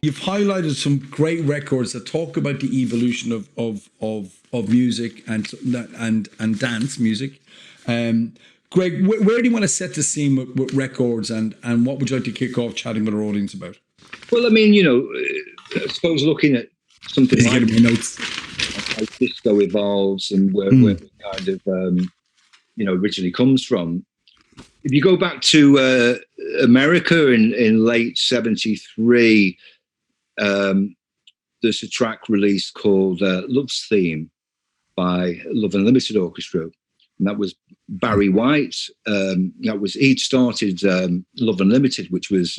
You've highlighted some great records that talk about the evolution of music and dance music. Greg, where do you want to set the scene with records, and what would you like to kick off chatting with our audience about? Well, I mean, I suppose looking at something like notes. How disco evolves and where it kind of originally comes from. If you go back to America in late '73, there's a track released called Love's Theme by Love Unlimited Orchestra. And that was Barry White. He'd started Love Unlimited, which was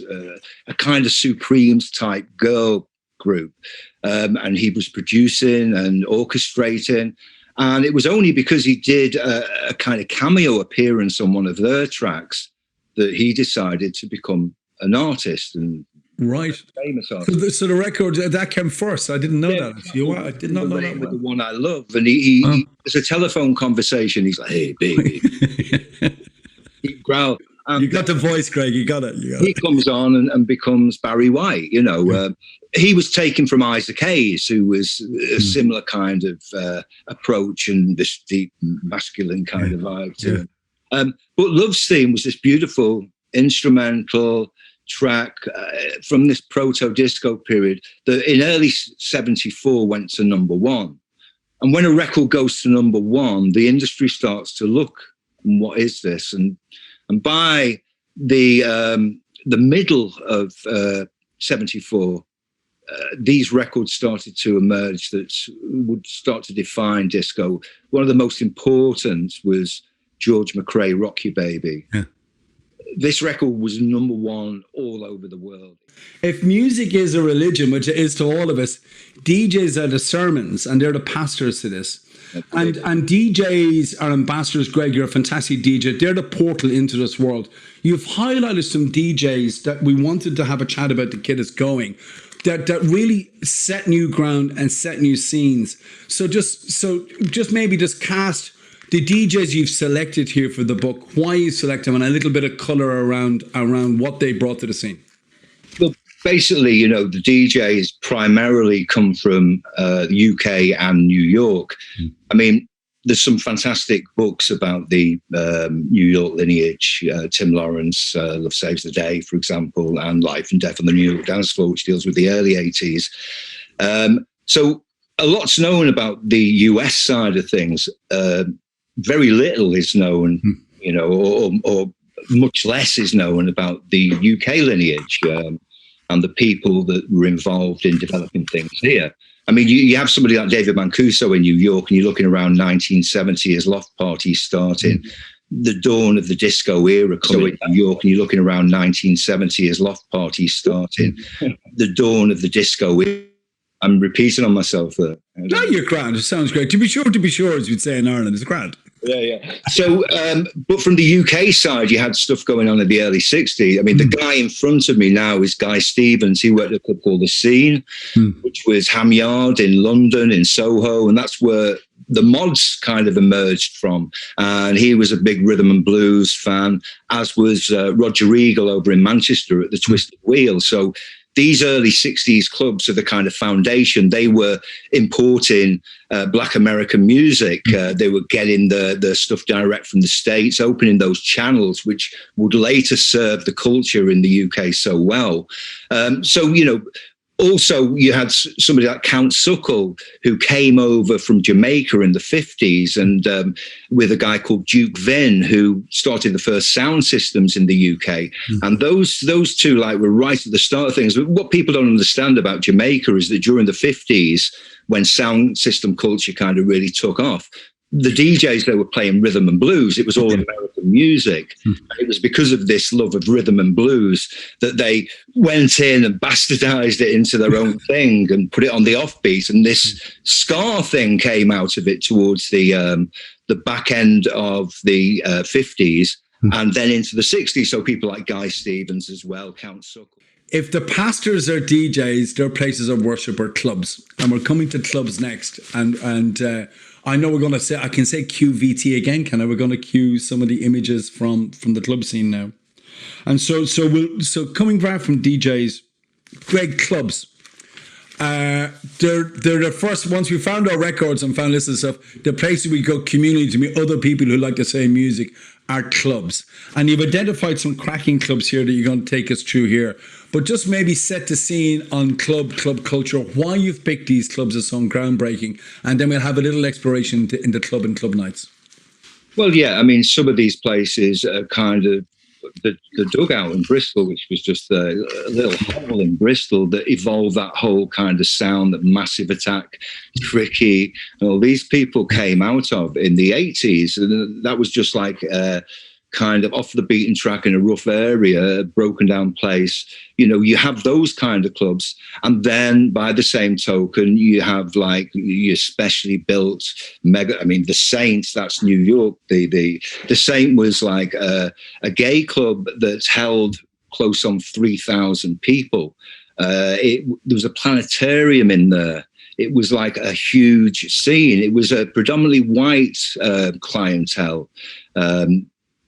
a kind of Supremes type girl group. And he was producing and orchestrating. And it was only because he did a kind of cameo appearance on one of their tracks that he decided to become an artist and famous artist. So the record that came first. I didn't know that. I did not know that. The one I love, and he there's a telephone conversation. He's like, "Hey, baby," he growled. You got the voice, Greg. You got it. He comes on and becomes Barry White. He was taken from Isaac Hayes, who was a similar kind of approach and this deep masculine kind of vibe to him. But Love's Theme was this beautiful instrumental track from this proto-disco period that in early '74 went to #1. And when a record goes to #1, the industry starts to look, what is this? And by the middle of '74, these records started to emerge that would start to define disco. One of the most important was George McRae, Rock You Baby. Yeah. This record was #1 all over the world. If music is a religion, which it is to all of us, DJs are the sermons and they're the pastors to this. And DJs are ambassadors. Greg, you're a fantastic DJ. They're the portal into this world. You've highlighted some DJs that we wanted to have a chat about to get us going, that really set new ground and set new scenes. So just maybe cast the DJs you've selected here for the book, why you select them, and a little bit of color around what they brought to the scene. Well, basically, the DJs primarily come from the UK and New York. I mean, there's some fantastic books about the New York lineage. Tim Lawrence, Love Saves the Day, for example, and Life and Death on the New York Dance Floor, which deals with the early '80s. So a lot's known about the US side of things. Very little is known, or much less is known about the UK lineage and the people that were involved in developing things here. I mean, you have somebody like David Mancuso in New York, and you're looking around 1970 as loft parties starting, the dawn of the disco era coming in New York, and you're looking around 1970 as loft parties starting, the dawn of the disco era. I'm repeating on myself there. No, you're grand. It sounds great. To be sure, as we'd say in Ireland, it's grand. Yeah. So, but from the UK side, you had stuff going on in the early '60s. I mean, the guy in front of me now is Guy Stevens. He worked at a club called The Scene, which was Ham Yard in London, in Soho, and that's where the mods kind of emerged from. And he was a big rhythm and blues fan, as was Roger Eagle over in Manchester at the Twisted Wheel. So these early '60s clubs are the kind of foundation. They were importing Black American music. They were getting the stuff direct from the States, opening those channels, which would later serve the culture in the UK so well. Also, you had somebody like Count Suckle, who came over from Jamaica in the '50s, and with a guy called Duke Vin, who started the first sound systems in the UK. And those two were right at the start of things. But what people don't understand about Jamaica is that during the '50s, when sound system culture kind of really took off, the DJs, they were playing rhythm and blues. It was all American music. And it was because of this love of rhythm and blues that they went in and bastardized it into their own thing and put it on the offbeat. And this ska thing came out of it towards the back end of the 50s and then into the 60s. So people like Guy Stevens as well, Count Suckle. If the pastors are DJs, their places of worship are clubs, and we're coming to clubs next. And I know we're going to say, I can say QVT again, can I? We're going to cue some of the images from the club scene now. And so coming back from DJs, Greg, clubs. They're the first, once we found our records and found lists and stuff, the places we go community to meet other people who like the same music are clubs. And you've identified some cracking clubs here that you're going to take us through here. But just maybe set the scene on club culture, why you've picked these clubs as so groundbreaking, and then we'll have a little exploration in the club and club nights. Well, yeah, I mean, some of these places are kind of the Dugout in Bristol, which was just a little hole in Bristol that evolved that whole kind of sound that Massive Attack, Tricky, and all these people came out of in the 80s. And that was just like kind of off the beaten track in a rough area, a broken down place. You know, you have those kind of clubs. And then by the same token, you have like your specially built mega, I mean, the Saints, that's New York. The Saint was like a gay club that held close on 3,000 people. There was a planetarium in there. It was like a huge scene. It was a predominantly white clientele.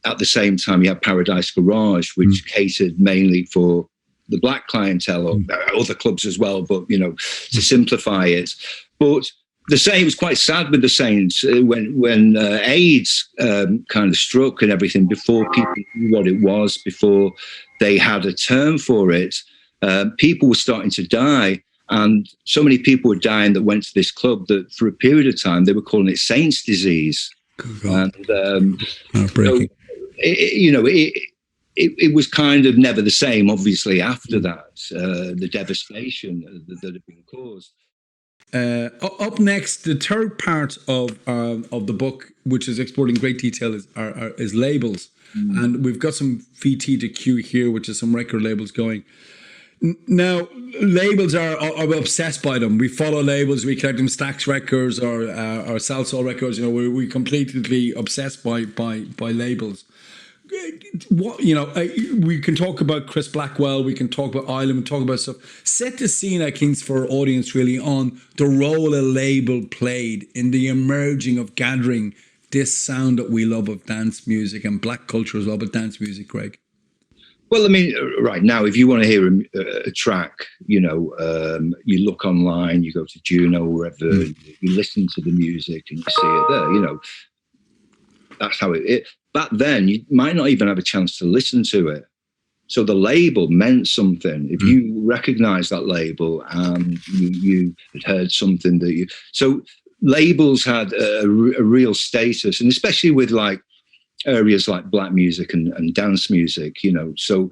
At the same time, you have Paradise Garage, which catered mainly for the black clientele, or other clubs as well, but, you know, to simplify it. But the Saints, it was quite sad with the Saints when AIDS kind of struck and everything, before people knew what it was, before they had a term for it, people were starting to die. And so many people were dying that went to this club that for a period of time, they were calling it Saints disease. And, heartbreaking. It was kind of never the same, obviously, after that, the devastation that had been caused. Up next, the third part of the book, which is explored in great detail, is labels. And we've got some VT to Q here, which is some record labels going. Now, labels are obsessed by them. We follow labels, we collect them, Stax Records or Salsoul Records. You know, we're completely obsessed by labels. What, you know, we can talk about Chris Blackwell, we can talk about Island, talk about stuff. Set the scene, I think, for our audience really on the role a label played in the emerging of gathering this sound that we love of dance music and black culture as well, but dance music, Greg. Well, I mean, right now, if you want to hear a track, you know, you look online, you go to Juno or wherever, you listen to the music and you see it there, you know. That's how it. Back then, you might not even have a chance to listen to it. So the label meant something. If you recognize that label and you had heard something that you... So labels had a real status, and especially with like areas like black music and dance music, you know. So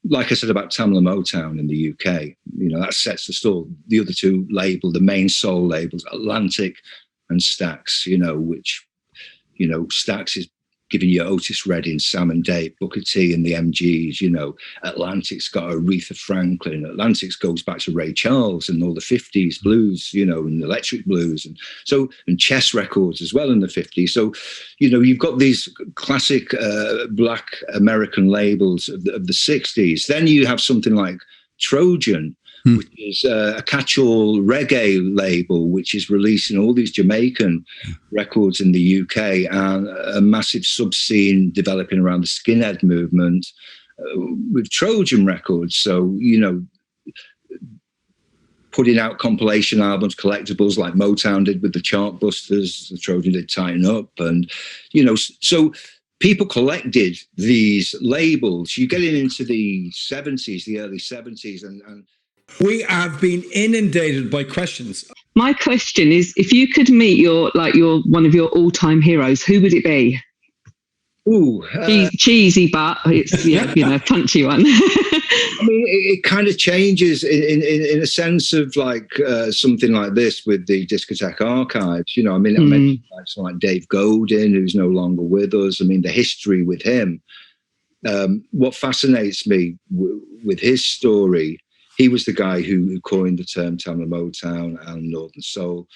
like I said about Tamla Motown in the UK, you know, that sets the store. The other two label, the main soul labels, Atlantic and Stax, you know, which, you know, Stax is giving you Otis Redding, Sam and Dave, Booker T and the MGs, you know. Atlantic's got Aretha Franklin. Atlantic's goes back to Ray Charles and all the 50s blues, you know, and electric blues. And Chess Records as well in the 50s. So, you know, you've got these classic black American labels of the 60s. Then you have something like Trojan, which is a catch-all reggae label, which is releasing all these Jamaican records in the UK, and a massive sub-scene developing around the skinhead movement with Trojan Records. So, you know, putting out compilation albums, collectibles like Motown did with the Chartbusters, the Trojan did Tighten Up, and, you know, so people collected these labels. You're getting into the 70s, the early 70s, and we have been inundated by questions. My question is, if you could meet your one of your all-time heroes, who would it be? Ooh, cheesy, but it's you know, punchy one. I mean, it kind of changes in a sense of like something like this with the Discotheque Archives. You know, I mean, I mentioned like Dave Godin, who's no longer with us. I mean, the history with him. What fascinates me with his story. He was the guy who coined the term Tamla Motown and Northern Soul,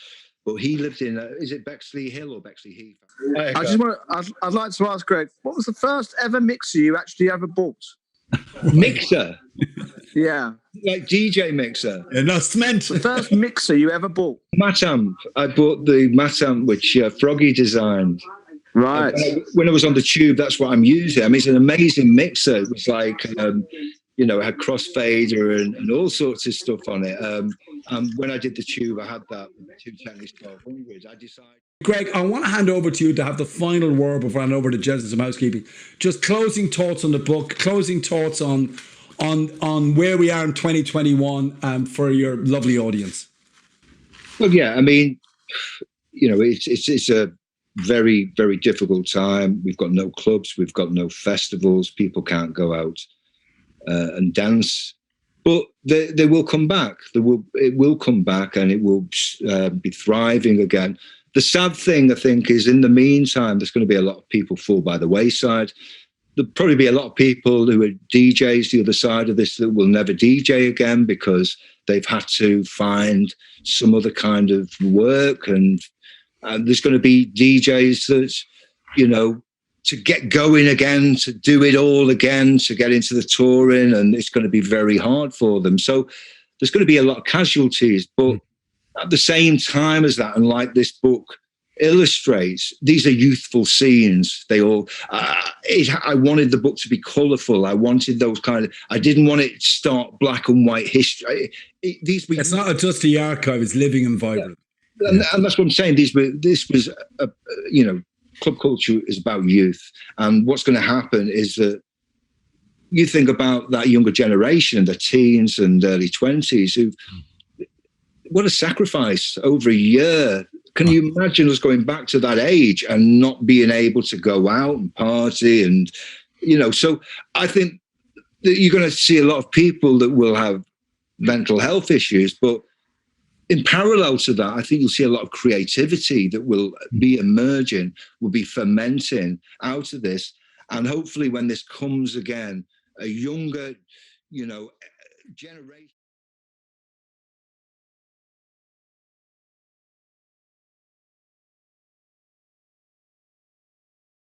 but he lived in is it Bexley Hill or Bexley Heath? I'd like to ask Greg, what was the first ever mixer you actually ever bought? Mixer? Yeah, like DJ mixer? No cement. The first mixer you ever bought? Matamp. I bought the Matamp which Froggy designed. Right. When I was on the tube, that's what I'm using. I mean, it's an amazing mixer. It was like you know, it had Crossfader and all sorts of stuff on it. When I did the tube, I had that with 2 Tennis 1200s. I decided. Greg, I want to hand over to you to have the final word before I hand over to Jez and some housekeeping. Just closing thoughts on the book, closing thoughts on where we are in 2021 for your lovely audience. Well, yeah, I mean, you know, it's a very, very difficult time. We've got no clubs, we've got no festivals, people can't go out and dance, but they will come back. It will come back, and it will be thriving again. The sad thing, I think, is in the meantime, there's going to be a lot of people fall by the wayside. There'll probably be a lot of people who are DJs the other side of this that will never DJ again because they've had to find some other kind of work. And there's going to be DJs that, you know, to get going again, to do it all again, to get into the touring, and it's going to be very hard for them. So there's going to be a lot of casualties, but at the same time as that, and like this book illustrates, these are youthful scenes. They all, I wanted the book to be colourful. I wanted those kind of, I didn't want it to start black and white history. It's not a dusty archive, it's living and vibrant. Yeah. And that's what I'm saying. This was, you know, club culture is about youth. And what's going to happen is that you think about that younger generation, the teens and early 20s, who, what a sacrifice over a year. Can you imagine us going back to that age and not being able to go out and party? And, you know, so I think that you're going to see a lot of people that will have mental health issues, but in parallel to that, I think you'll see a lot of creativity that will be emerging, will be fermenting out of this. And hopefully when this comes again, a younger, you know, generation.